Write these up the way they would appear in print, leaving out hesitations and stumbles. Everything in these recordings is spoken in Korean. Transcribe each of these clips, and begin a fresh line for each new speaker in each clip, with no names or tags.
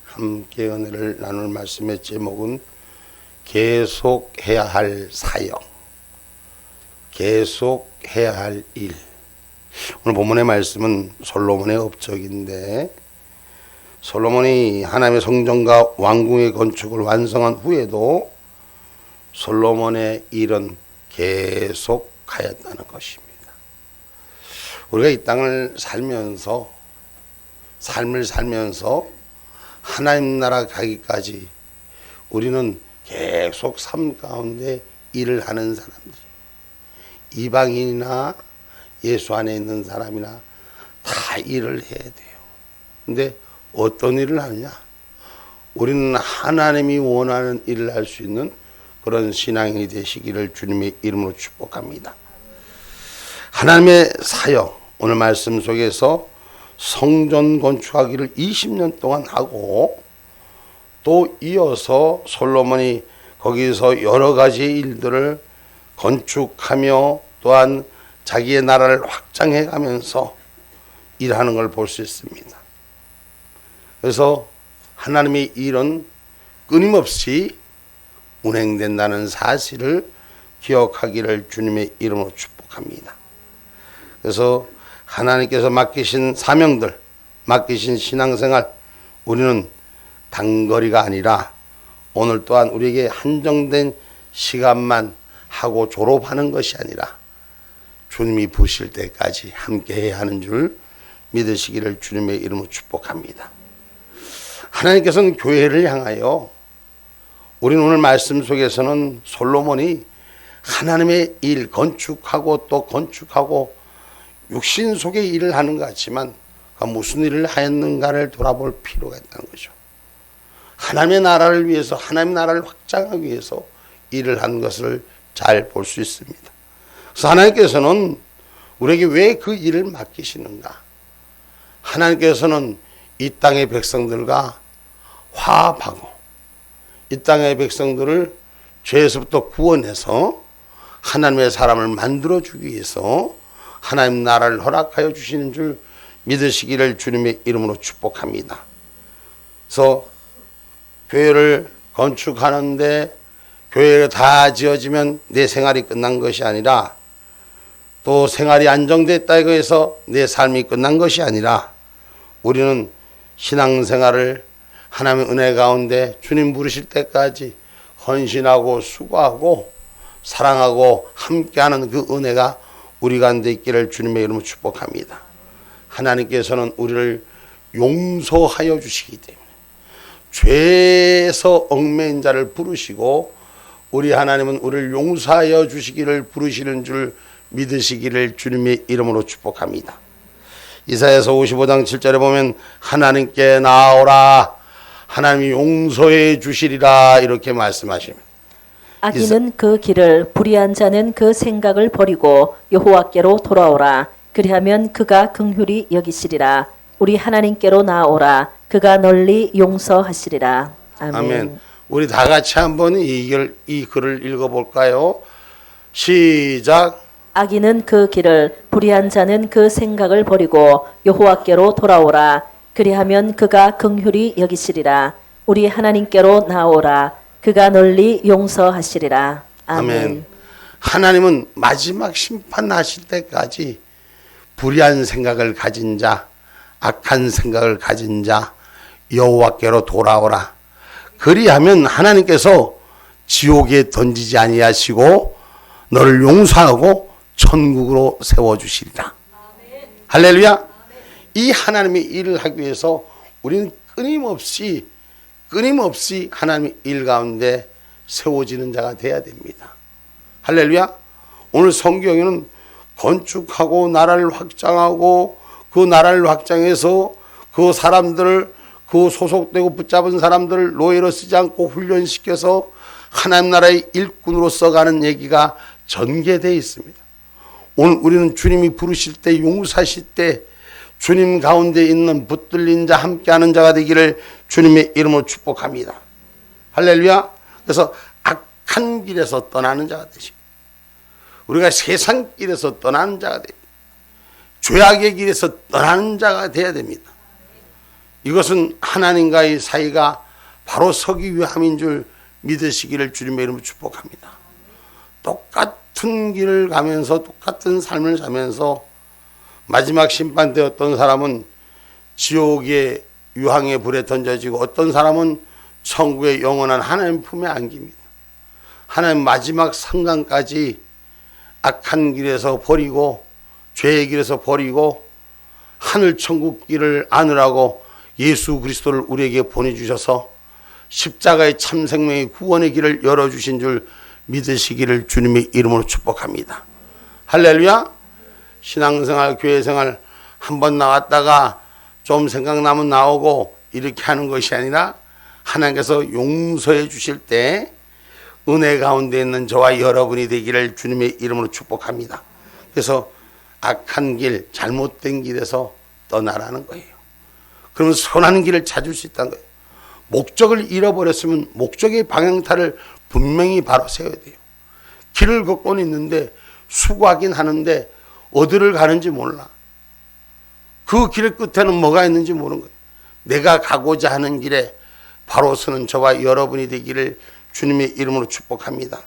함께 은혜를 나눌 말씀의 제목은 계속해야 할 사역, 계속해야 할 일. 오늘 본문의 말씀은 솔로몬의 업적인데, 솔로몬이 하나님의 성전과 왕궁의 건축을 완성한 후에도 솔로몬의 일은 계속 하였다는 것입니다. 우리가 이 땅을 살면서, 삶을 살면서 하나님 나라 가기까지 우리는 계속 삶 가운데 일을 하는 사람들이, 이방인이나 예수 안에 있는 사람이나 다 일을 해야 돼요. 근데 어떤 일을 하느냐? 우리는 하나님이 원하는 일을 할 수 있는 그런 신앙이 되시기를 주님의 이름으로 축복합니다. 하나님의 사역, 오늘 말씀 속에서 성전 건축하기를 20년 동안 하고, 또 이어서 솔로몬이 거기서 여러 가지 일들을 건축하며 또한 자기의 나라를 확장해 가면서 일하는 걸 볼 수 있습니다. 그래서 하나님의 일은 끊임없이 운행된다는 사실을 기억하기를 주님의 이름으로 축복합니다. 그래서 하나님께서 맡기신 사명들, 맡기신 신앙생활, 우리는 단거리가 아니라 오늘 또한 우리에게 한정된 시간만 하고 졸업하는 것이 아니라 주님이 부르실 때까지 함께해야 하는 줄 믿으시기를 주님의 이름으로 축복합니다. 하나님께서는 교회를 향하여, 우리는 오늘 말씀 속에서는 솔로몬이 하나님의 일 건축하고 또 건축하고 육신 속의 일을 하는 것 같지만 무슨 일을 하였는가를 돌아볼 필요가 있다는 거죠. 하나님의 나라를 위해서, 하나님의 나라를 확장하기 위해서 일을 한 것을 잘 볼 수 있습니다. 그래서 하나님께서는 우리에게 왜 그 일을 맡기시는가? 하나님께서는 이 땅의 백성들과 화합하고 이 땅의 백성들을 죄에서부터 구원해서 하나님의 사람을 만들어주기 위해서 하나님 나라를 허락하여 주시는 줄 믿으시기를 주님의 이름으로 축복합니다. 그래서 교회를 건축하는데 교회가 다 지어지면 내 생활이 끝난 것이 아니라, 또 생활이 안정됐다고 해서 내 삶이 끝난 것이 아니라, 우리는 신앙생활을 하나님의 은혜 가운데 주님 부르실 때까지 헌신하고 수고하고 사랑하고 함께하는 그 은혜가 우리 가운데 있기를 주님의 이름으로 축복합니다. 하나님께서는 우리를 용서하여 주시기 때문에 죄에서 얽매인 자를 부르시고, 우리 하나님은 우리를 용서하여 주시기를 부르시는 줄 믿으시기를 주님의 이름으로 축복합니다. 이사야서 55장 7절에 보면 하나님께 나아오라, 하나님이 용서해 주시리라 이렇게 말씀하십니다.
악인은 그 길을, 불의한 자는 그 생각을 버리고 여호와께로 돌아오라. 그리하면 그가 긍휼히 여기시리라. 우리 하나님께로 나아오라. 그가 널리 용서하시리라. 아멘.
아멘. 우리 다 같이 한번 이 글을 읽어볼까요? 시작.
악인은 그 길을, 불의한 자는 그 생각을 버리고 여호와께로 돌아오라. 그리하면 그가 긍휼히 여기시리라. 우리 하나님께로 나아오라. 그가 널리 용서하시리라. 아멘.
아멘. 하나님은 마지막 심판하실 때까지 불의한 생각을 가진 자, 악한 생각을 가진 자 여호와께로 돌아오라. 그리하면 하나님께서 지옥에 던지지 아니하시고 너를 용서하고 천국으로 세워주시리라. 할렐루야. 이 하나님의 일을 하기 위해서 우리는 끊임없이 하나님의 일 가운데 세워지는 자가 되어야 됩니다. 할렐루야. 오늘 성경에는 건축하고 나라를 확장하고 그 나라를 확장해서 그 사람들을, 그 소속되고 붙잡은 사람들을 노예로 쓰지 않고 훈련시켜서 하나님 나라의 일꾼으로 써가는 얘기가 전개되어 있습니다. 오늘 우리는 주님이 부르실 때, 용서하실 때 주님 가운데 있는 붙들린 자, 함께하는 자가 되기를 주님의 이름으로 축복합니다. 할렐루야. 그래서 악한 길에서 떠나는 자가 되시고, 우리가 세상 길에서 떠나는 자가 됩니다. 죄악의 길에서 떠나는 자가 되어야 됩니다. 이것은 하나님과의 사이가 바로 서기 위함인 줄 믿으시기를 주님의 이름으로 축복합니다. 똑같은 길을 가면서 똑같은 삶을 사면서 마지막 심판 때 어떤 사람은 지옥의 유황의 불에 던져지고 어떤 사람은 천국의 영원한 하나님 품에 안깁니다. 하나님 마지막 상강까지 악한 길에서 버리고 죄의 길에서 버리고 하늘 천국 길을 안으라고 예수 그리스도를 우리에게 보내주셔서 십자가의 참 생명의 구원의 길을 열어주신 줄 믿으시기를 주님의 이름으로 축복합니다. 할렐루야. 신앙생활 교회생활 한번 나왔다가 좀 생각나면 나오고 이렇게 하는 것이 아니라 하나님께서 용서해 주실 때 은혜 가운데 있는 저와 여러분이 되기를 주님의 이름으로 축복합니다. 그래서 악한 길, 잘못된 길에서 떠나라는 거예요. 그러면 선한 길을 찾을 수 있다는 거예요. 목적을 잃어버렸으면 목적의 방향타를 분명히 바로 세워야 돼요. 길을 걷고는 있는데 수고하긴 하는데 어디를 가는지 몰라. 그 길 끝에는 뭐가 있는지 모르는 거예요. 내가 가고자 하는 길에 바로 서는 저와 여러분이 되기를 주님의 이름으로 축복합니다.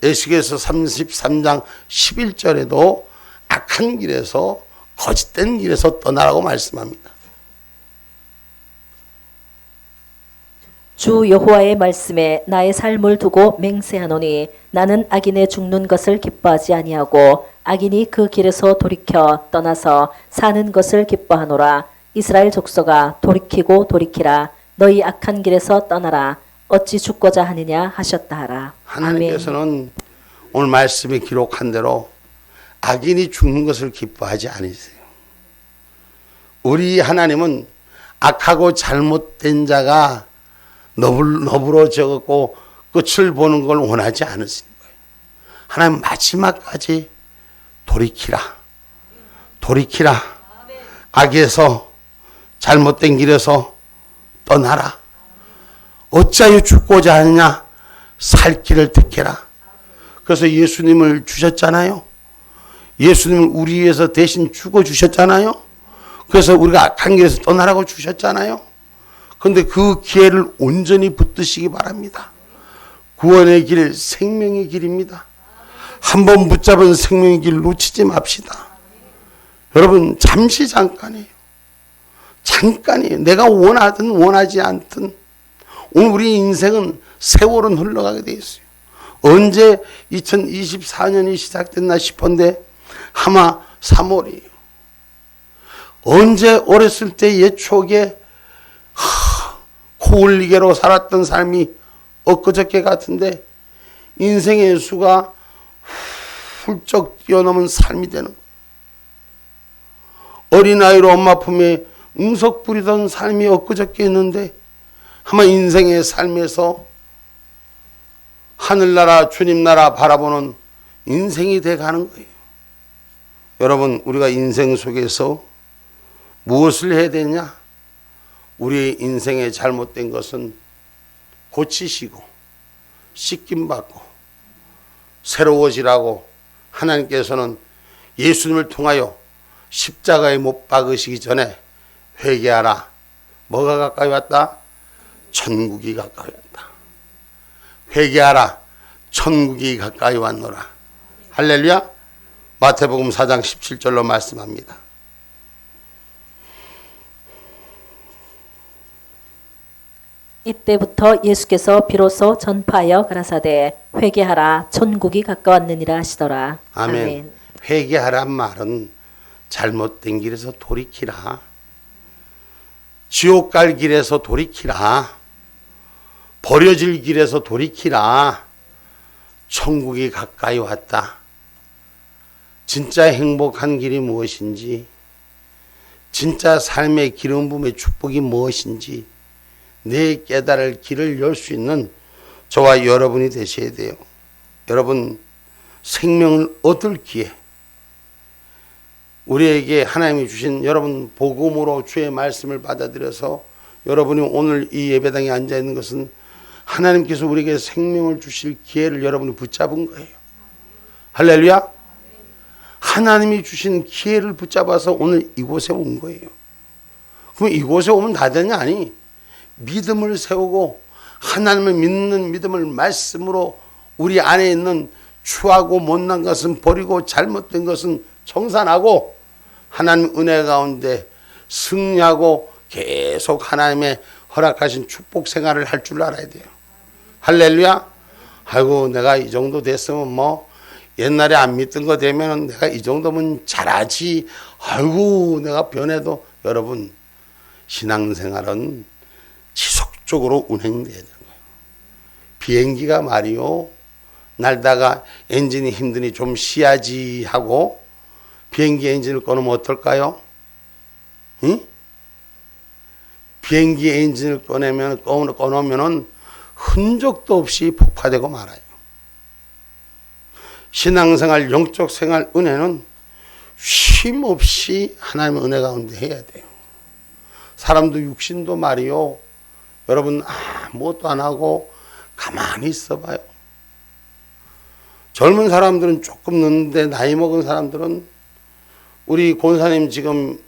에스겔서 33장 11절에도 악한 길에서 거짓된 길에서 떠나라고 말씀합니다.
주 여호와의 말씀에 나의 삶을 두고 맹세하노니 나는 악인의 죽는 것을 기뻐하지 아니하고 악인이 그 길에서 돌이켜 떠나서 사는 것을 기뻐하노라. 이스라엘 족속아 돌이키고 돌이키라. 너희 악한 길에서 떠나라. 어찌 죽고자 하느냐 하셨다 하라.
하나님께서는 오늘 말씀에 기록한 대로 악인이 죽는 것을 기뻐하지 않으세요. 우리 하나님은 악하고 잘못된 자가 너부러져갖고 끝을 보는 걸 원하지 않으시는 거예요. 하나님 마지막까지 돌이키라. 돌이키라. 악에서 잘못된 길에서 떠나라. 어찌하여 죽고자 하느냐? 살 길을 택해라. 그래서 예수님을 주셨잖아요. 예수님을 우리 위해서 대신 죽어주셨잖아요. 그래서 우리가 악한 길에서 떠나라고 주셨잖아요. 그런데 그 기회를 온전히 붙드시기 바랍니다. 구원의 길, 생명의 길입니다. 한번 붙잡은 생명의 길 놓치지 맙시다. 여러분 잠깐이에요. 잠깐이에요. 내가 원하든 원하지 않든 오늘 우리 인생은 세월은 흘러가게 돼 있어요. 언제 2024년이 시작됐나 싶은데 아마 3월이에요. 언제 어렸을 때 옛 추억에 코올리게로 살았던 삶이 엊그저께 같은데 인생의 수가 훌쩍 뛰어넘은 삶이 되는 거예요. 어린아이로 엄마 품에 응석 부리던 삶이 엊그저께 있는데 아마 인생의 삶에서 하늘나라 주님나라 바라보는 인생이 돼가는 거예요. 여러분 우리가 인생 속에서 무엇을 해야 되냐? 우리의 인생에 잘못된 것은 고치시고 씻김받고 새로워지라고 하나님께서는 예수님을 통하여 십자가에 못 박으시기 전에 회개하라. 뭐가 가까이 왔다? 천국이 가까이 왔다. 회개하라. 천국이 가까이 왔노라. 할렐루야. 마태복음 4장 17절로 말씀합니다.
이때부터 예수께서 비로소 전파하여 가라사대 회개하라 천국이 가까웠느니라 하시더라.
아멘. 회개하란 말은 잘못된 길에서 돌이키라. 지옥 갈 길에서 돌이키라. 버려질 길에서 돌이키라. 천국이 가까이 왔다. 진짜 행복한 길이 무엇인지, 진짜 삶의 기름 부음의 축복이 무엇인지 내 깨달을 길을 열 수 있는 저와 여러분이 되셔야 돼요. 여러분 생명을 얻을 기회, 우리에게 하나님이 주신 여러분 복음으로 주의 말씀을 받아들여서 여러분이 오늘 이 예배당에 앉아있는 것은 하나님께서 우리에게 생명을 주실 기회를 여러분이 붙잡은 거예요. 할렐루야. 하나님이 주신 기회를 붙잡아서 오늘 이곳에 온 거예요. 그럼 이곳에 오면 다 되냐? 아니, 믿음을 세우고 하나님을 믿는 믿음을 말씀으로 우리 안에 있는 추하고 못난 것은 버리고 잘못된 것은 청산하고 하나님 은혜 가운데 승리하고 계속 하나님의 허락하신 축복 생활을 할 줄 알아야 돼요. 할렐루야. 아이고 내가 이 정도 됐으면 뭐 옛날에 안 믿던 거 되면 내가 이 정도면 잘하지. 아이고 내가 변해도. 여러분, 신앙생활은 지속적으로 운행돼야 되는 거예요. 비행기가 말이요, 날다가 엔진이 힘드니 좀 쉬야지 하고 비행기 엔진을 꺼놓으면 어떨까요? 응? 비행기 엔진을 꺼놓으면 흔적도 없이 폭파되고 말아요. 신앙생활, 영적 생활, 은혜는 쉼 없이 하나님의 은혜 가운데 해야 돼요. 사람도 육신도 말이요, 여러분 아무것도 안 하고 가만히 있어봐요. 젊은 사람들은 조금 늦는데 나이 먹은 사람들은, 우리 권사님 지금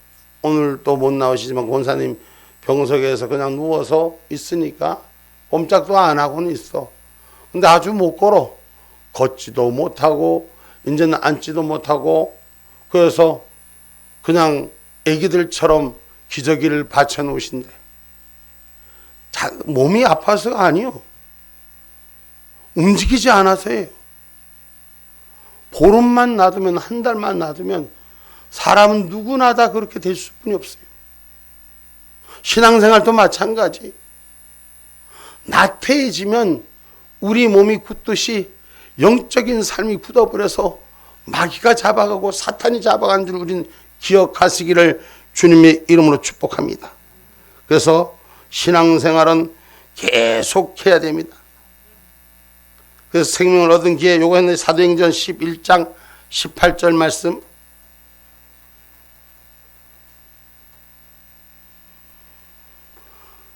오늘 또 못 나오시지만 권사님 병석에서 그냥 누워서 있으니까 꼼짝도 안 하고는 있어. 근데 아주 못 걸어. 걷지도 못하고 이제는 앉지도 못하고, 그래서 그냥 애기들처럼 기저귀를 받쳐 놓으신대. 몸이 아파서가 아니요, 움직이지 않아서예요. 보름만 놔두면, 한 달만 놔두면 사람은 누구나 다 그렇게 될 수뿐이 없어요. 신앙생활도 마찬가지. 나태해지면 우리 몸이 굳듯이 영적인 삶이 굳어버려서 마귀가 잡아가고 사탄이 잡아간 줄 우리는 기억하시기를 주님의 이름으로 축복합니다. 그래서 신앙생활은 계속해야 됩니다. 그래서 생명을 얻은 기회, 요거 했는데 사도행전 11장 18절 말씀.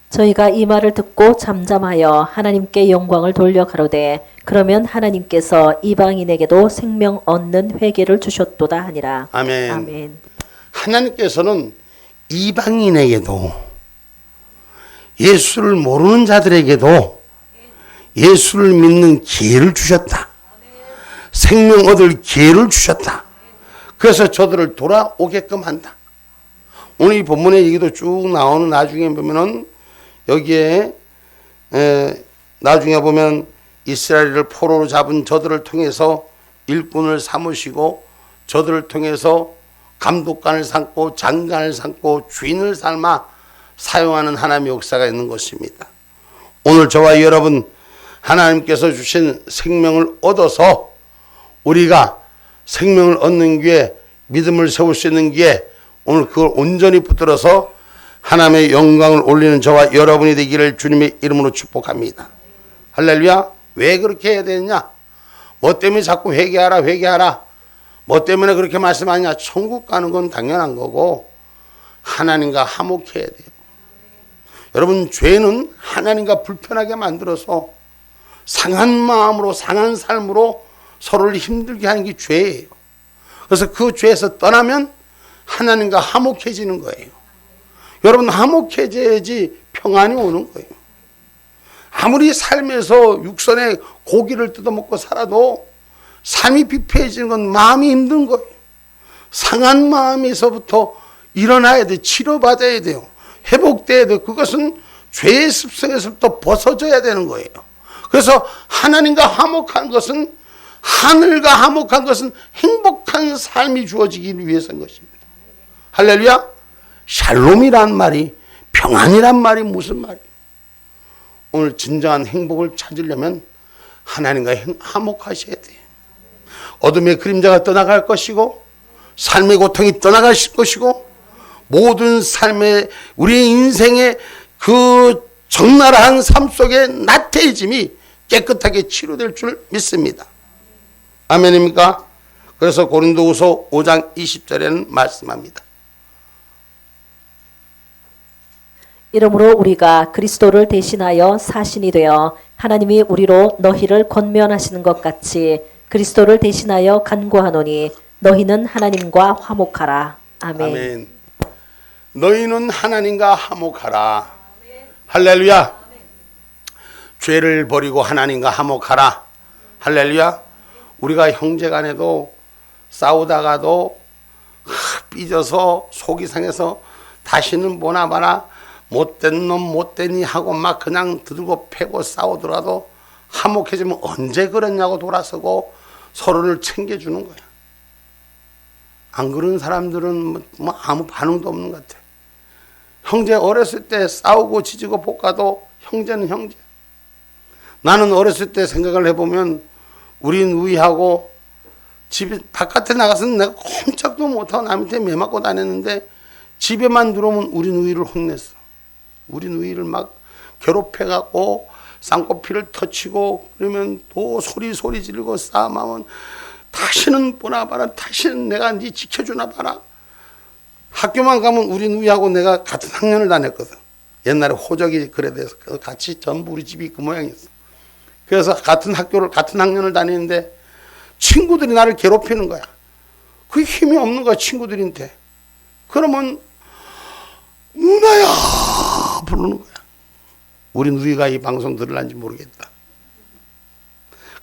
저희가 이 말을 듣고 잠잠하여 하나님께 영광을 돌려 가로되 그러면 하나님께서 이방인에게도 생명 얻는 회개를 주셨도다 하니라.
아멘.
아멘.
하나님께서는 이방인에게도, 예수를 모르는 자들에게도 예수를 믿는 기회를 주셨다. 생명 얻을 기회를 주셨다. 그래서 저들을 돌아오게끔 한다. 오늘 이 본문의 얘기도 쭉 나오는, 나중에 보면은 여기에 나중에 보면 이스라엘을 포로로 잡은 저들을 통해서 일꾼을 삼으시고 저들을 통해서 감독관을 삼고 장관을 삼고 주인을 삼아 사용하는 하나님의 역사가 있는 것입니다. 오늘 저와 여러분, 하나님께서 주신 생명을 얻어서 우리가 생명을 얻는 기회, 믿음을 세울 수 있는 기회, 오늘 그걸 온전히 붙들어서 하나님의 영광을 올리는 저와 여러분이 되기를 주님의 이름으로 축복합니다. 할렐루야. 왜 그렇게 해야 되느냐? 뭐 때문에 자꾸 회개하라. 뭐 때문에 그렇게 말씀하냐? 천국 가는 건 당연한 거고 하나님과 화목해야 돼요. 여러분, 죄는 하나님과 불편하게 만들어서 상한 마음으로, 상한 삶으로 서로를 힘들게 하는 게 죄예요. 그래서 그 죄에서 떠나면 하나님과 화목해지는 거예요. 여러분, 화목해져야지 평안이 오는 거예요. 아무리 삶에서 육선의 고기를 뜯어먹고 살아도 삶이 피폐해지는 건 마음이 힘든 거예요. 상한 마음에서부터 일어나야 돼. 치료받아야 돼요. 회복돼야 돼요. 그것은 죄의 습성에서부터 벗어져야 되는 거예요. 그래서 하나님과 화목한 것은, 하늘과 화목한 것은 행복한 삶이 주어지기 위해서인 것입니다. 할렐루야. 샬롬이란 말이, 평안이란 말이 무슨 말이에요? 오늘 진정한 행복을 찾으려면 하나님과 화목하셔야 돼요. 어둠의 그림자가 떠나갈 것이고 삶의 고통이 떠나갈 것이고 모든 삶의, 우리의 인생의 그 적나라한 삶 속의 나태해짐이 깨끗하게 치료될 줄 믿습니다. 아멘입니까? 그래서 고린도후서 5장 20절에는 말씀합니다.
이러므로 우리가 그리스도를 대신하여 사신이 되어 하나님이 우리로 너희를 권면하시는 것 같이 그리스도를 대신하여 간구하노니 너희는 하나님과 화목하라. 아멘.
아멘. 너희는 하나님과 화목하라. 할렐루야. 죄를 버리고 하나님과 화목하라. 할렐루야. 우리가 형제간에도 싸우다가도 삐져서 속이 상해서 다시는 보나 봐라 못된 놈 못되니 하고 막 그냥 두들고 패고 싸우더라도 화목해지면 언제 그랬냐고 돌아서고 서로를 챙겨주는 거야. 안 그런 사람들은 뭐 아무 반응도 없는 것 같아. 형제 어렸을 때 싸우고 지지고 볶아도 형제는 형제. 나는 어렸을 때 생각을 해보면 우리 누이하고 집에 바깥에 나가서는 내가 꼼짝도 못하고 남한테 매 맞고 다녔는데 집에만 들어오면 우리 누이를 혼냈어. 우리 누이를 막 괴롭혀갖고 쌍꺼풀을 터치고 그러면 또 소리 지르고 싸움하면 다시는 보나 봐라. 다시는 내가 네 지켜주나 봐라. 학교만 가면 우리 누이하고 내가 같은 학년을 다녔거든. 옛날에 호적이 그래 돼서 같이 전부 우리 집이 그 모양이었어. 그래서 같은 학년을 다니는데 친구들이 나를 괴롭히는 거야. 그게 힘이 없는 거야, 친구들한테. 그러면 누나야 부르는 거야. 우리 누이가 이 방송 들을란지 모르겠다.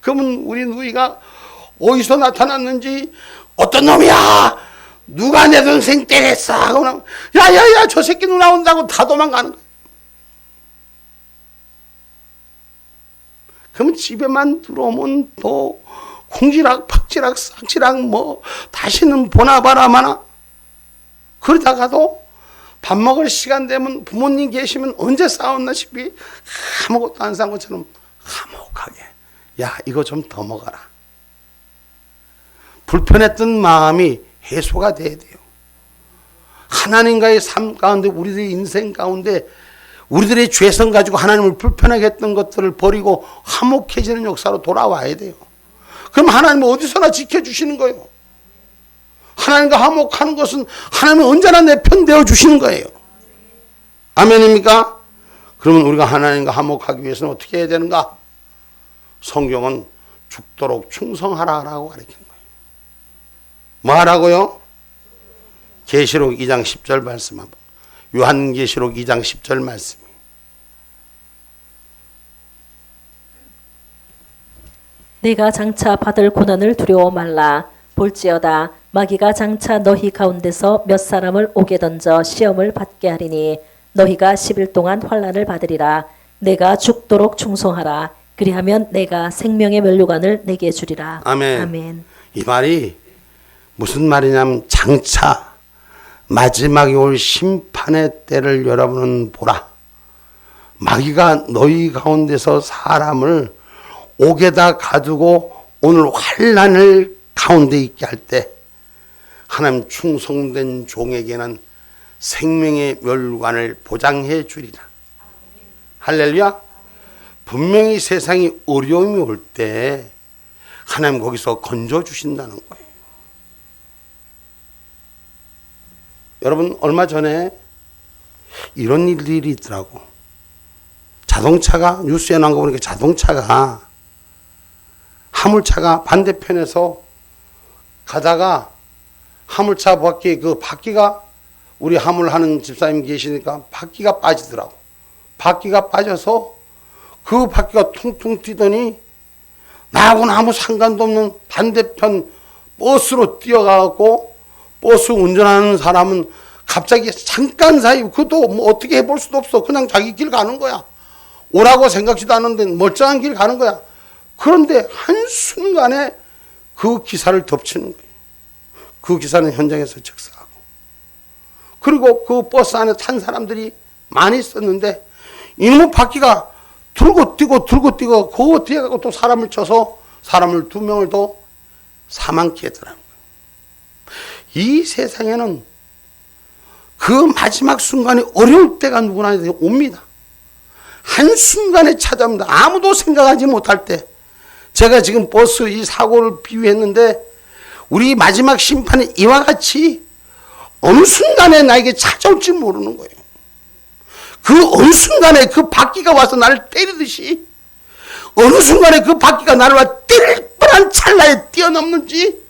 그러면 우리 누이가 어디서 나타났는지 어떤 놈이야 누가 내 동생 때렸어 하고 야야야 저 새끼 누나 온다고 다 도망가는 거야. 그러면 집에만 들어오면 또 콩지락 팍지락 싹지락 뭐 다시는 보나 봐라 마나. 그러다가도 밥 먹을 시간 되면 부모님 계시면 언제 싸웠나 싶이 아무것도 안 산 것처럼 화목하게 야 이거 좀 더 먹어라. 불편했던 마음이 해소가 돼야 돼요. 하나님과의 삶 가운데 우리들의 인생 가운데 우리들의 죄성 가지고 하나님을 불편하게 했던 것들을 버리고 화목해지는 역사로 돌아와야 돼요. 그럼 하나님은 어디서나 지켜주시는 거예요. 하나님과 화목하는 것은 하나님은 언제나 내 편 되어 주시는 거예요. 아멘입니까? 그러면 우리가 하나님과 화목하기 위해서는 어떻게 해야 되는가? 성경은 죽도록 충성하라라고 가르치는 거예요. 뭐 하라고요? 계시록 2장 10절 말씀 한번. 요한계시록 2장 10절 말씀.
내가 장차 받을 고난을 두려워 말라. 볼지어다 마귀가 장차 너희 가운데서 몇 사람을 옥에 던져 시험을 받게 하리니 너희가 10일 동안 환난을 받으리라. 내가 죽도록 충성하라. 그리하면 내가 생명의 면류관을 내게 주리라.
아멘.
아멘.
이 말이 무슨 말이냐면 장차 마지막에 올 심판의 때를 여러분은 보라. 마귀가 너희 가운데서 사람을 옥에다 가두고 오늘 환난을 가운데 있게 할 때 하나님 충성된 종에게는 생명의 멸관을 보장해 주리라. 할렐루야. 분명히 세상이 어려움이 올 때 하나님 거기서 건져 주신다는 거예요. 여러분 얼마 전에 이런 일들이 있더라고. 자동차가 뉴스에 나온 거 보니까 자동차가 화물차가 반대편에서 가다가 화물차 바퀴 그 바퀴가 우리 화물하는 집사님 계시니까 바퀴가 빠지더라고. 바퀴가 빠져서 그 바퀴가 퉁퉁 뛰더니 나하고는 아무 상관도 없는 반대편 버스로 뛰어가고 버스 운전하는 사람은 갑자기 잠깐 사이 그것도 뭐 어떻게 해볼 수도 없어. 그냥 자기 길 가는 거야. 오라고 생각지도 않은데 멀쩡한 길 가는 거야. 그런데 한순간에 그 기사를 덮치는 거예요. 그 기사는 현장에서 즉사하고. 그리고 그 버스 안에 탄 사람들이 많이 있었는데 이놈의 바퀴가 들고 뛰고 그 뒤에 가고 또 사람을 쳐서 사람을 2명을 더 사망케 했더라는 거예요. 이 세상에는 그 마지막 순간에 어려울 때가 누구나 옵니다. 한순간에 찾아옵니다. 아무도 생각하지 못할 때. 제가 지금 버스 이 사고를 비유했는데 우리 마지막 심판은 이와 같이 어느 순간에 나에게 찾아올지 모르는 거예요. 그 어느 순간에 그 바퀴가 와서 나를 때리듯이 어느 순간에 그 바퀴가 나를 와 때릴 뻔한 찰나에 뛰어넘는지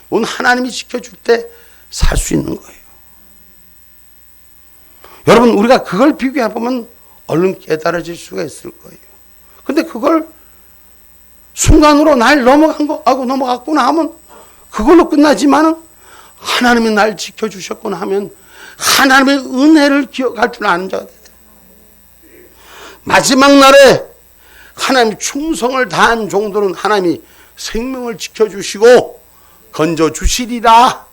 오늘 하나님이 지켜줄 때 살 수 있는 거예요. 여러분, 우리가 그걸 비교해 보면 얼른 깨달아질 수가 있을 거예요. 근데 그걸 순간으로 날 넘어갔구나 하면 그걸로 끝나지만은 하나님이 날 지켜주셨구나 하면 하나님의 은혜를 기억할 줄 아는 자가 돼요. 마지막 날에 하나님 충성을 다한 종들은 하나님이 생명을 지켜주시고 건져주시리라.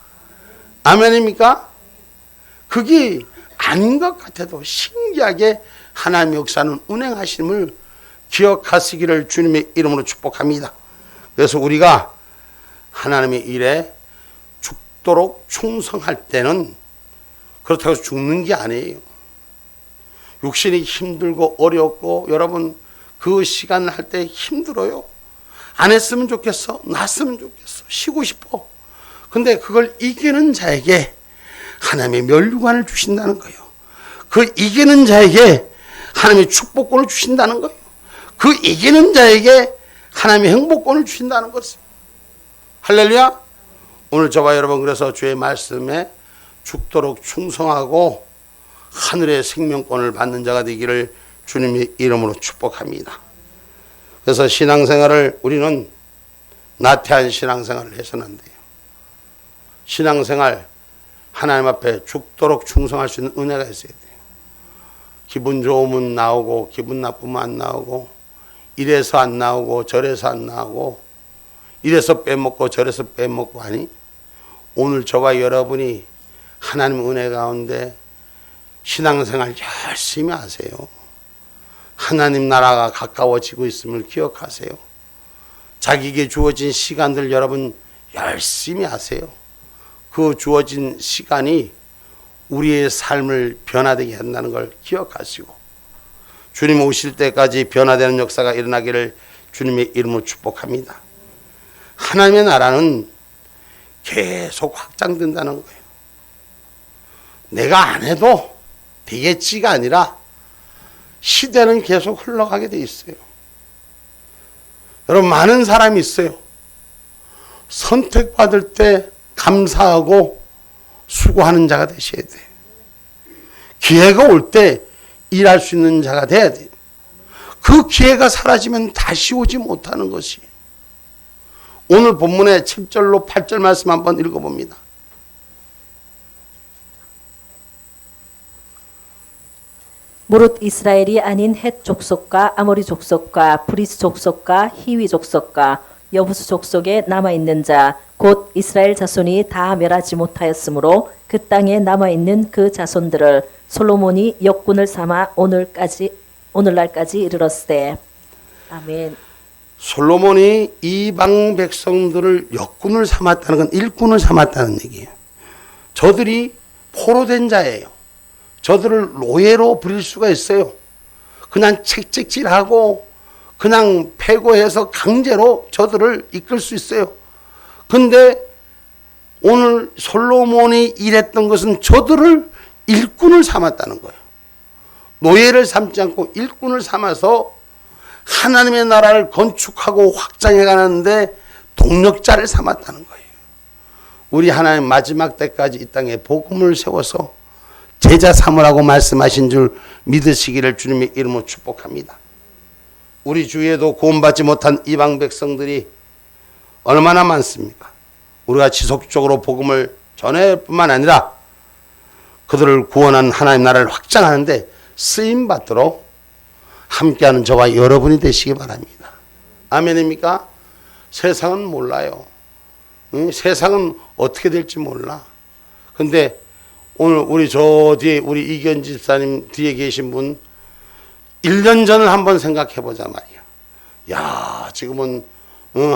아멘입니까? 그게 아닌 것 같아도 신기하게 하나님의 역사는 운행하심을 기억하시기를 주님의 이름으로 축복합니다. 그래서 우리가 하나님의 일에 죽도록 충성할 때는 그렇다고 죽는 게 아니에요. 육신이 힘들고 어렵고 여러분 그 시간 할 때 힘들어요. 안 했으면 좋겠어. 났으면 좋겠어. 쉬고 싶어. 근데 그걸 이기는 자에게 하나님의 면류관을 주신다는 거예요. 그 이기는 자에게 하나님의 축복권을 주신다는 거예요. 그 이기는 자에게 하나님의 행복권을 주신다는 것이에요. 할렐루야. 오늘 저와 여러분 그래서 주의 말씀에 죽도록 충성하고 하늘의 생명권을 받는 자가 되기를 주님의 이름으로 축복합니다. 그래서 신앙생활을 우리는 나태한 신앙생활을 해서는 안 돼요. 신앙생활 하나님 앞에 죽도록 충성할 수 있는 은혜가 있어야 돼요. 기분 좋으면 나오고 기분 나쁘면 안 나오고 이래서 안 나오고 저래서 안 나오고 이래서 빼먹고 저래서 빼먹고 하니 오늘 저와 여러분이 하나님 은혜 가운데 신앙생활 열심히 하세요. 하나님 나라가 가까워지고 있음을 기억하세요. 자기에게 주어진 시간들 여러분 열심히 하세요. 그 주어진 시간이 우리의 삶을 변화되게 한다는 걸 기억하시고 주님 오실 때까지 변화되는 역사가 일어나기를 주님의 이름으로 축복합니다. 하나님의 나라는 계속 확장된다는 거예요. 내가 안 해도 되겠지가 아니라 시대는 계속 흘러가게 돼 있어요. 여러분 많은 사람이 있어요. 선택받을 때 감사하고 수고하는 자가 되셔야 돼요. 기회가 올 때 일할 수 있는 자가 돼야 돼요. 그 기회가 사라지면 다시 오지 못하는 것이. 오늘 본문의 7절로 8절 말씀 한번 읽어봅니다.
무릇 이스라엘이 아닌 헷 족속과 아모리 족속과 브리스 족속과 히위 족속과 여부수 족속에 남아있는 자 곧 이스라엘 자손이 다 멸하지 못하였으므로 그 땅에 남아있는 그 자손들을 솔로몬이 역군을 삼아 오늘날까지 이르렀으되. 아멘.
솔로몬이 이방 백성들을 역군을 삼았다는 건 일꾼을 삼았다는 얘기예요. 저들이 포로된 자예요. 저들을 노예로 부릴 수가 있어요. 그냥 책찍질하고 그냥 패고해서 강제로 저들을 이끌 수 있어요. 근데 오늘 솔로몬이 일했던 것은 저들을 일꾼을 삼았다는 거예요. 노예를 삼지 않고 일꾼을 삼아서 하나님의 나라를 건축하고 확장해 가는데 동력자를 삼았다는 거예요. 우리 하나님 마지막 때까지 이 땅에 복음을 세워서 제자 삼으라고 말씀하신 줄 믿으시기를 주님의 이름으로 축복합니다. 우리 주위에도 구원받지 못한 이방 백성들이 얼마나 많습니까? 우리가 지속적으로 복음을 전할 뿐만 아니라 그들을 구원한 하나님 나라를 확장하는데 쓰임받도록 함께하는 저와 여러분이 되시기 바랍니다. 아멘입니까? 세상은 몰라요. 세상은 어떻게 될지 몰라. 근데 오늘 우리 저 뒤에 우리 이견 집사님 뒤에 계신 분 1년 전을 한번 생각해 보자 말이야. 야, 지금은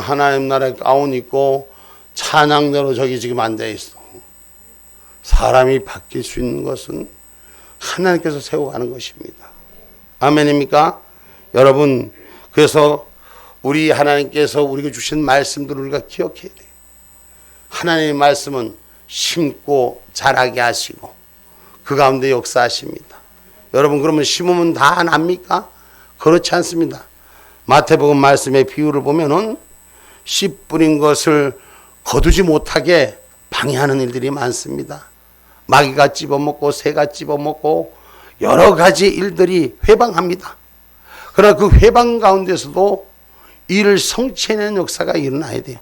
하나님 나라에 가운 있고 찬양대로 저기 지금 앉아 있어. 사람이 바뀔 수 있는 것은 하나님께서 세워가는 것입니다. 아멘입니까? 여러분, 그래서 우리 하나님께서 우리에게 주신 말씀들을 우리가 기억해야 돼요. 하나님의 말씀은 심고 자라게 하시고 그 가운데 역사하십니다. 여러분, 그러면 심으면 다 납니까? 그렇지 않습니다. 마태복음 말씀의 비유를 보면은 씨 뿌린 것을 거두지 못하게 방해하는 일들이 많습니다. 마귀가 찝어먹고 새가 찝어먹고 여러 가지 일들이 회방합니다. 그러나 그 회방 가운데서도 일을 성취해내는 역사가 일어나야 돼요.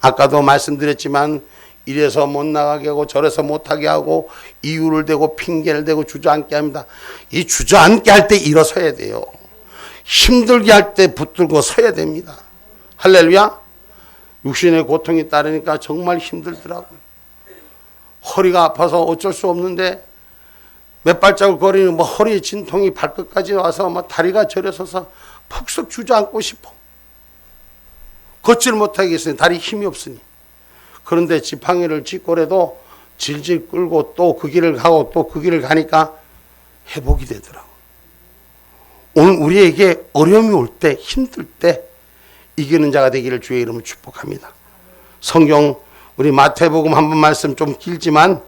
아까도 말씀드렸지만 이래서 못 나가게 하고 저래서 못하게 하고 이유를 대고 핑계를 대고 주저앉게 합니다. 이 주저앉게 할 때 일어서야 돼요. 힘들게 할 때 붙들고 서야 됩니다. 할렐루야. 육신의 고통이 따르니까 정말 힘들더라고요. 허리가 아파서 어쩔 수 없는데 몇 발자국 거리는 뭐 허리에 진통이 발끝까지 와서 뭐 다리가 저려서서 푹썩 주저앉고 싶어. 걷질 못하겠으니 다리 힘이 없으니. 그런데 지팡이를 짚고라도 질질 끌고 또 그 길을 가고 또 그 길을 가니까 회복이 되더라고. 오늘 우리에게 어려움이 올 때, 힘들 때 이기는 자가 되기를 주의 이름으로 축복합니다. 성경 우리 마태복음 한번 말씀 좀 길지만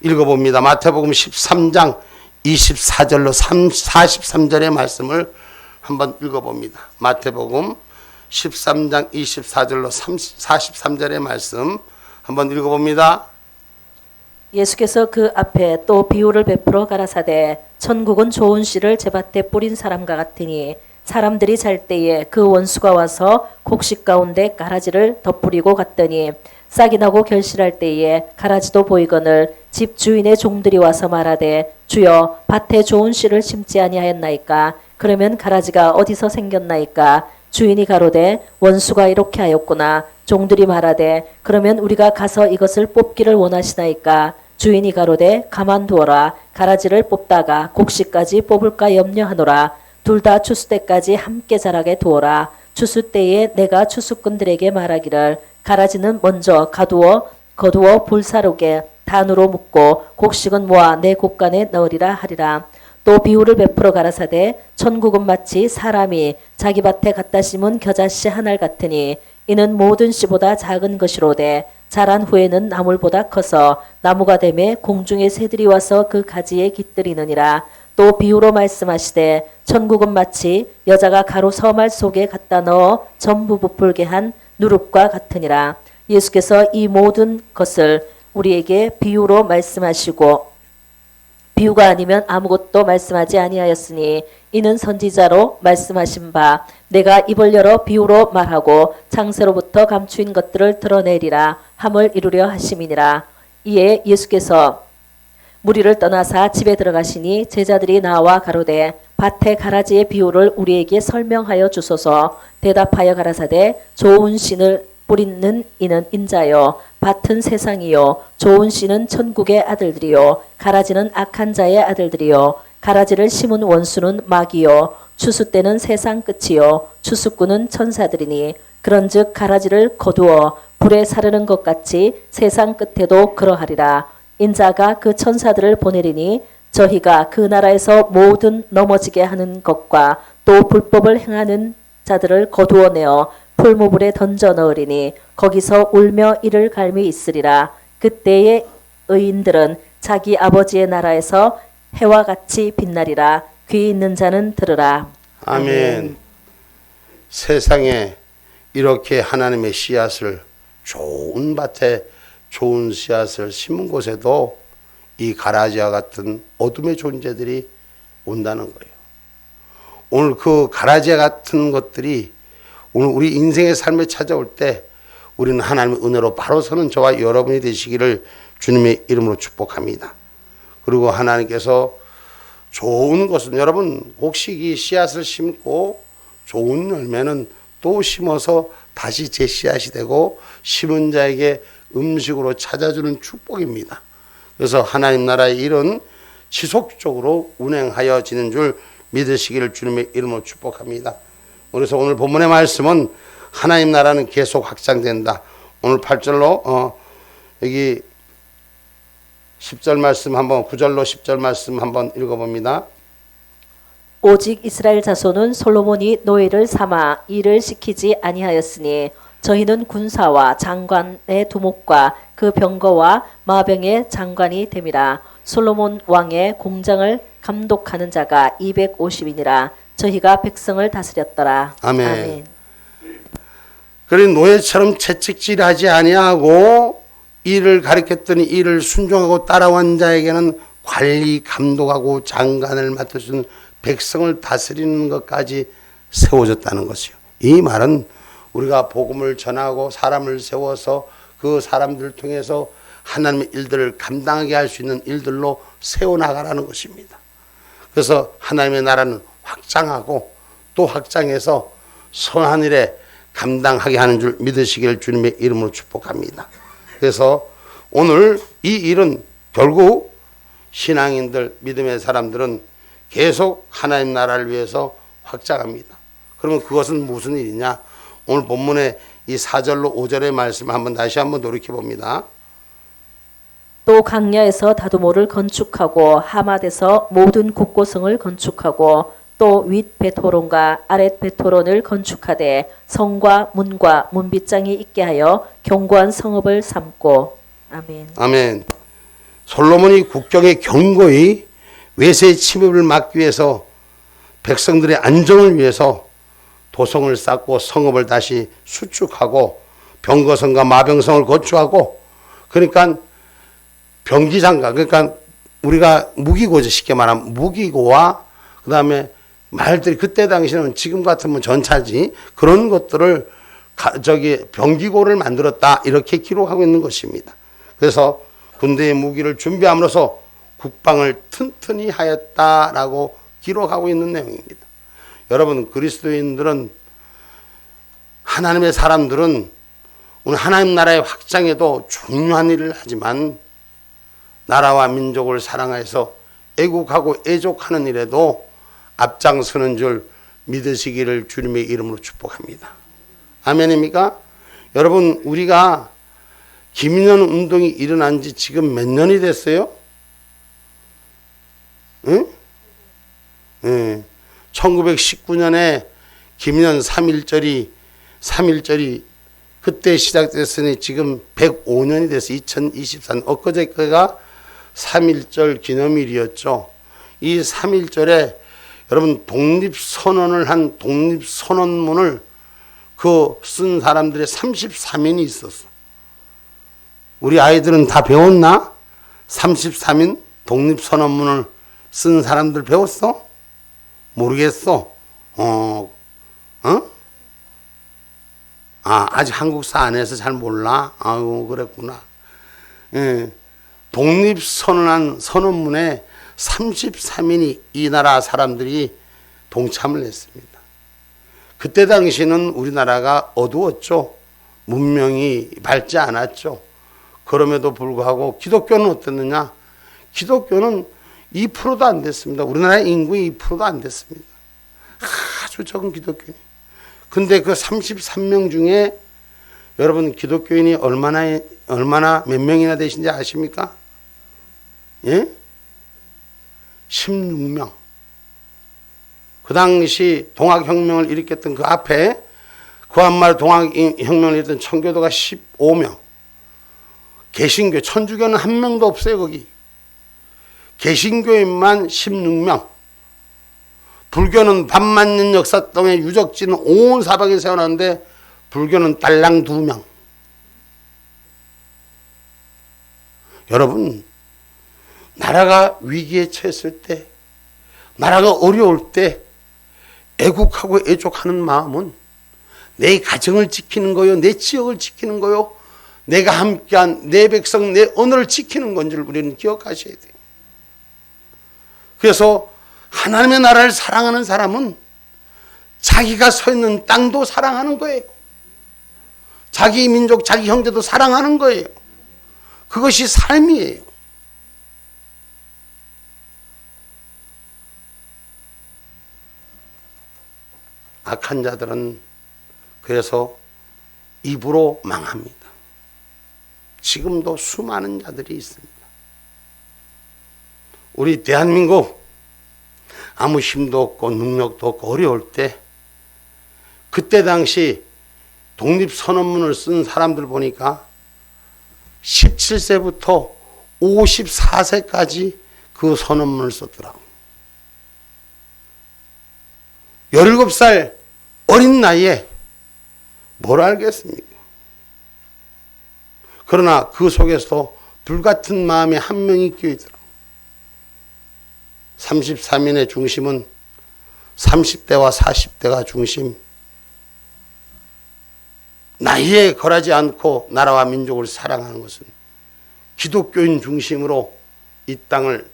읽어봅니다. 마태복음 13장 24절로 43절의 말씀을 한번 읽어봅니다. 마태복음 13장 24절로 43절의 말씀 한번 읽어봅니다.
예수께서 그 앞에 또 비유를 베풀어 가라사대 천국은 좋은 씨를 제밭에 뿌린 사람과 같으니 사람들이 잘 때에 그 원수가 와서 곡식 가운데 가라지를 덧뿌리고 갔더니 싹이 나고 결실할 때에 가라지도 보이거늘 집 주인의 종들이 와서 말하되 주여 밭에 좋은 씨를 심지 아니하였나이까. 그러면 가라지가 어디서 생겼나이까. 주인이 가로되 원수가 이렇게 하였구나. 종들이 말하되 그러면 우리가 가서 이것을 뽑기를 원하시나이까. 주인이 가로되 가만두어라. 가라지를 뽑다가 곡식까지 뽑을까 염려하노라. 둘 다 추수 때까지 함께 자라게 두어라. 추수 때에 내가 추수꾼들에게 말하기를 가라지는 먼저 거두어 불사르게 단으로 묶고 곡식은 모아 내 곡간에 넣으리라 하리라. 또 비유를 베풀어 가라사대 천국은 마치 사람이 자기 밭에 갖다 심은 겨자씨 한 알 같으니 이는 모든 씨보다 작은 것이로되 자란 후에는 나물보다 커서 나무가 되매 공중의 새들이 와서 그 가지에 깃들이느니라. 또 비유로 말씀하시되 천국은 마치 여자가 가루 서말 속에 갖다 넣어 전부 부풀게 한 누룩과 같으니라. 예수께서 이 모든 것을 우리에게 비유로 말씀하시고 비유가 아니면 아무것도 말씀하지 아니하였으니 이는 선지자로 말씀하신 바 내가 입을 열어 비유로 말하고 창세로부터 감추인 것들을 드러내리라 함을 이루려 하심이니라. 이에 예수께서 무리를 떠나사 집에 들어가시니 제자들이 나와 가로되 밭의 가라지의 비유를 우리에게 설명하여 주소서. 대답하여 가라사대 좋은 씨를 뿌리는 이는 인자요 밭은 세상이요 좋은 씨는 천국의 아들들이요 가라지는 악한 자의 아들들이요 가라지를 심은 원수는 마귀요 추수 때는 세상 끝이요 추수꾼은 천사들이니 그런즉 가라지를 거두어 불에 사르는 것 같이 세상 끝에도 그러하리라. 인자가 그 천사들을 보내리니 저희가 그 나라에서 모든 넘어지게 하는 것과 또 불법을 행하는 자들을 거두어내어 풀무불에 던져 넣으리니 거기서 울며 이를 갈미 있으리라. 그때의 의인들은 자기 아버지의 나라에서 해와 같이 빛나리라. 귀 있는 자는 들으라.
아멘. 세상에 이렇게 하나님의 씨앗을 좋은 밭에 좋은 씨앗을 심은 곳에도 이 가라지와 같은 어둠의 존재들이 온다는 거예요. 오늘 그 가라지와 같은 것들이 오늘 우리 인생의 삶에 찾아올 때 우리는 하나님의 은혜로 바로 서는 저와 여러분이 되시기를 주님의 이름으로 축복합니다. 그리고 하나님께서 좋은 것은 여러분 곡식이 씨앗을 심고 좋은 열매는 또 심어서 다시 제 씨앗이 되고 심은 자에게 음식으로 찾아주는 축복입니다. 그래서 하나님 나라의 일은 지속적으로 운행하여지는 줄 믿으시기를 주님의 이름으로 축복합니다. 그래서 오늘 본문의 말씀은 하나님 나라는 계속 확장된다. 오늘 8절로 여기 10절 말씀 한번 9절로 10절 말씀 한번 읽어봅니다.
오직 이스라엘 자손은 솔로몬이 노예를 삼아 일을 시키지 아니하였으니 저희는 군사와 장관의 두목과 그 병거와 마병의 장관이 됨이라. 솔로몬 왕의 공장을 감독하는 자가 250이니라. 저희가 백성을 다스렸더라.
아멘.
아멘.
그래 노예처럼 채찍질하지 아니하고 일을 가르쳤더니 일을 순종하고 따라온 자에게는 관리 감독하고 장관을 맡아주는 백성을 다스리는 것까지 세워졌다는 것이요. 이 말은 우리가 복음을 전하고 사람을 세워서 그 사람들을 통해서 하나님의 일들을 감당하게 할 수 있는 일들로 세워나가라는 것입니다. 그래서 하나님의 나라는 확장하고 또 확장해서 선한 일에 감당하게 하는 줄 믿으시기를 주님의 이름으로 축복합니다. 그래서 오늘 이 일은 결국 신앙인들, 믿음의 사람들은 계속 하나님 나라를 위해서 확장합니다. 그러면 그것은 무슨 일이냐? 오늘 본문의 이 4절로 5절의 말씀을 한번 다시 한번 돌이켜 봅니다.
또 강야에서 다두모를 건축하고 하맛에서 모든 국고성을 건축하고 또 윗 베토론과 아랫 베토론을 건축하되 성과 문과 문빗장이 있게 하여 견고한 성읍을 삼고. 아멘.
아멘. 솔로몬이 국경에 견고히 외세의 침입을 막기 위해서 백성들의 안정을 위해서 도성을 쌓고 성읍을 다시 수축하고 병거성과 마병성을 건축하고, 그러니까 병기장과, 그러니까 우리가 무기고죠. 쉽게 말하면 무기고와 그 다음에 말들이 그때 당시는 지금 같으면 전차지 그런 것들을 병기고를 만들었다 이렇게 기록하고 있는 것입니다. 그래서 군대의 무기를 준비함으로써 국방을 튼튼히 하였다라고 기록하고 있는 내용입니다. 여러분, 그리스도인들은, 하나님의 사람들은 오늘 하나님 나라의 확장에도 중요한 일을 하지만 나라와 민족을 사랑해서 애국하고 애족하는 일에도 앞장서는 줄 믿으시기를 주님의 이름으로 축복합니다. 아멘입니까? 여러분, 우리가 김인현 운동이 일어난 지 지금 몇 년이 됐어요? 응? 네. 1919년에 김인현 3.1절이 그때 시작됐으니 지금 105년이 됐어요. 2024년. 엊그제가 3.1절 기념일이었죠. 이 3.1절에 여러분 독립선언을 한 독립선언문을 쓴 사람들의 33인이 있었어. 우리 아이들은 다 배웠나? 33인 독립선언문을 쓴 사람들 배웠어? 모르겠어. 아직 한국사 안 해서 잘 몰라. 아유, 그랬구나. 예. 독립선언한 선언문에 33인이 이 나라 사람들이 동참을 했습니다. 그때 당시는 우리나라가 어두웠죠. 문명이 밝지 않았죠. 그럼에도 불구하고 기독교는 어땠느냐? 기독교는 2%도 안 됐습니다. 우리나라의 인구의 2%도 안 됐습니다. 아주 적은 기독교인. 근데 그 33명 중에 여러분 기독교인이 얼마나 몇 명이나 되신지 아십니까? 예? 16명. 그 당시 동학혁명을 일으켰던 그 앞에 그 한말 동학혁명을 일으켰던 청교도가 15명. 개신교, 천주교는 한 명도 없어요, 거기. 개신교인만 16명. 불교는 반만년 역사동에 유적지는 온 사방에 세워놨는데 불교는 딸랑 2명. 여러분, 나라가 위기에 처했을 때, 나라가 어려울 때 애국하고 애족하는 마음은 내 가정을 지키는 거요, 내 지역을 지키는 거요, 내가 함께한 내 백성, 내 언어를 지키는 건 줄 우리는 기억하셔야 돼요. 그래서 하나님의 나라를 사랑하는 사람은 자기가 서 있는 땅도 사랑하는 거예요. 자기 민족, 자기 형제도 사랑하는 거예요. 그것이 삶이에요. 악한 자들은 그래서 입으로 망합니다. 지금도 수많은 자들이 있습니다. 우리 대한민국 아무 힘도 없고 능력도 없고 어려울 때 그때 당시 독립선언문을 쓴 사람들 보니까 17세부터 54세까지 그 선언문을 썼더라고. 17살 어린 나이에 뭘 알겠습니까? 그러나 그 속에서 불같은 마음의 한 명이 끼어있더라고. 33인의 중심은 30대와 40대가 중심. 나이에 걸하지 않고 나라와 민족을 사랑하는 것은 기독교인 중심으로 이 땅을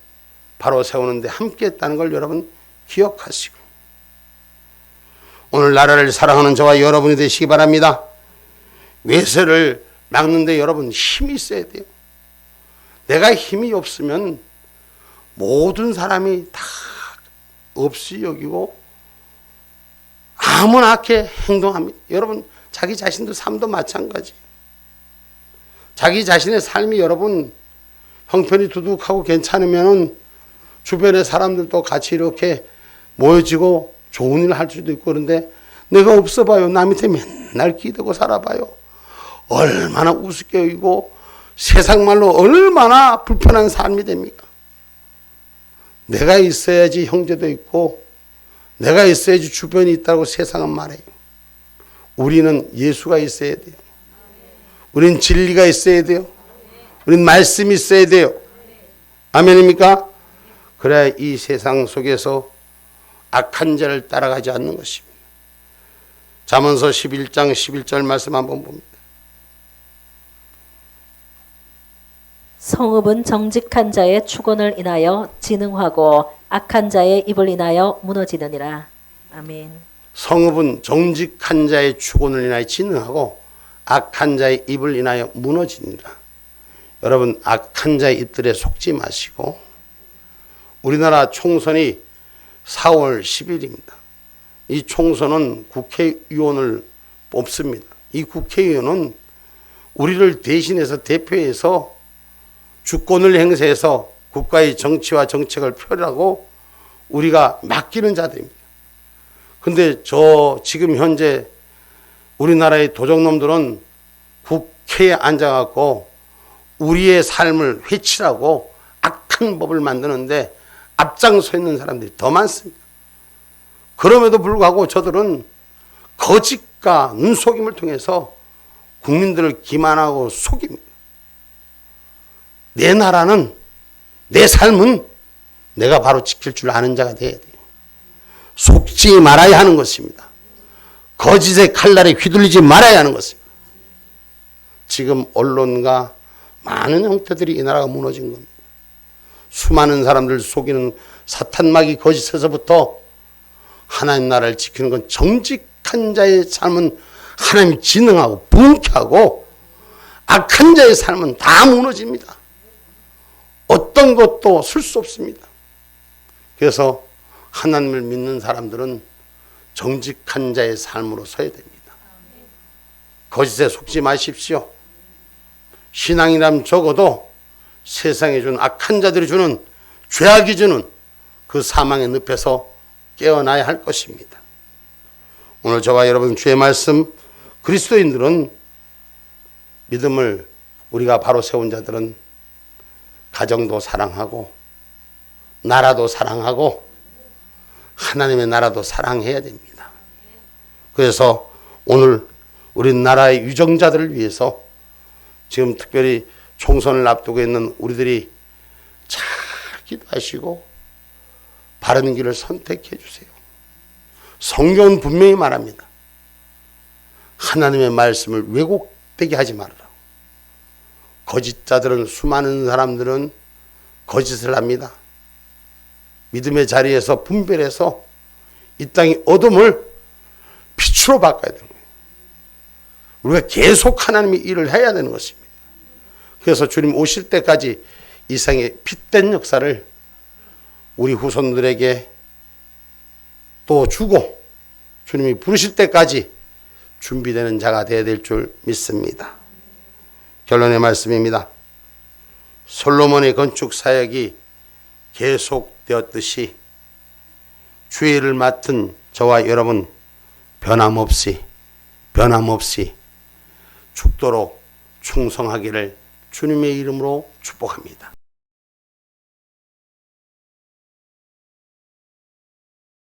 바로 세우는데 함께했다는 걸 여러분 기억하시고, 오늘 나라를 사랑하는 저와 여러분이 되시기 바랍니다. 외세를 막는데 여러분 힘이 있어야 돼요. 내가 힘이 없으면 모든 사람이 다 없이 여기고 아무나게 행동합니다. 여러분 자기 자신도 삶도 마찬가지예요. 자기 자신의 삶이 여러분 형편이 두둑하고 괜찮으면은 주변의 사람들도 같이 이렇게 모여지고 좋은 일을 할 수도 있고, 그런데 내가 없어 봐요. 남 밑에 맨날 기대고 살아봐요. 얼마나 우습게 여기고 세상 말로 얼마나 불편한 삶이 됩니까? 내가 있어야지 형제도 있고 내가 있어야지 주변이 있다고 세상은 말해요. 우리는 예수가 있어야 돼요. 우린 진리가 있어야 돼요. 우린 말씀이 있어야 돼요. 아멘입니까? 그래야 이 세상 속에서 악한 자를 따라가지 않는 것입니다. 잠언서 11장 11절 말씀 한번 봅니다.
성읍은 정직한 자의 축원을 인하여 진흥하고 악한 자의 입을 인하여 무너지느니라. 아멘.
성읍은 정직한 자의 축원을 인하여 진흥하고 악한 자의 입을 인하여 무너지니라. 여러분 악한 자의 입들에 속지 마시고, 우리나라 총선이 4월 10일입니다. 이 총선은 국회의원을 뽑습니다. 이 국회의원은 우리를 대신해서 대표해서 주권을 행사해서 국가의 정치와 정책을 펼하고 우리가 맡기는 자들입니다. 근데 지금 현재 우리나라의 도적놈들은 국회에 앉아갖고 우리의 삶을 회칠하고 악한 법을 만드는데 앞장서 있는 사람들이 더 많습니다. 그럼에도 불구하고 저들은 거짓과 눈속임을 통해서 국민들을 기만하고 속입니다. 내 나라는, 내 삶은 내가 바로 지킬 줄 아는 자가 되어야 돼요. 속지 말아야 하는 것입니다. 거짓의 칼날에 휘둘리지 말아야 하는 것입니다. 지금 언론과 많은 형태들이 이 나라가 무너진 겁니다. 수많은 사람들 속이는 사탄마귀 거짓에서부터 하나님 나라를 지키는 건 정직한 자의 삶은 하나님이 진흥하고 부흥케하고, 악한 자의 삶은 다 무너집니다. 어떤 것도 쓸 수 없습니다. 그래서 하나님을 믿는 사람들은 정직한 자의 삶으로 서야 됩니다. 거짓에 속지 마십시오. 신앙이라면 적어도 세상에 주는 악한 자들이 주는, 죄악이 주는 그 사망의 늪에서 깨어나야 할 것입니다. 오늘 저와 여러분 주의 말씀, 그리스도인들은, 믿음을 우리가 바로 세운 자들은 가정도 사랑하고 나라도 사랑하고 하나님의 나라도 사랑해야 됩니다. 그래서 오늘 우리나라의 유정자들을 위해서 지금 특별히 총선을 앞두고 있는 우리들이 잘 기도하시고 바른 길을 선택해 주세요. 성경은 분명히 말합니다. 하나님의 말씀을 왜곡되게 하지 말아라. 거짓자들은, 수많은 사람들은 거짓을 합니다. 믿음의 자리에서 분별해서 이 땅의 어둠을 빛으로 바꿔야 되는 거예요. 우리가 계속 하나님의 일을 해야 되는 것입니다. 그래서 주님 오실 때까지 이 세상의 빛된 역사를 우리 후손들에게 또 주고, 주님이 부르실 때까지 준비되는 자가 되어야 될 줄 믿습니다. 결론의 말씀입니다. 솔로몬의 건축 사역이 계속되었듯이 주의 일을 맡은 저와 여러분 변함없이 죽도록 충성하기를 주님의 이름으로 축복합니다.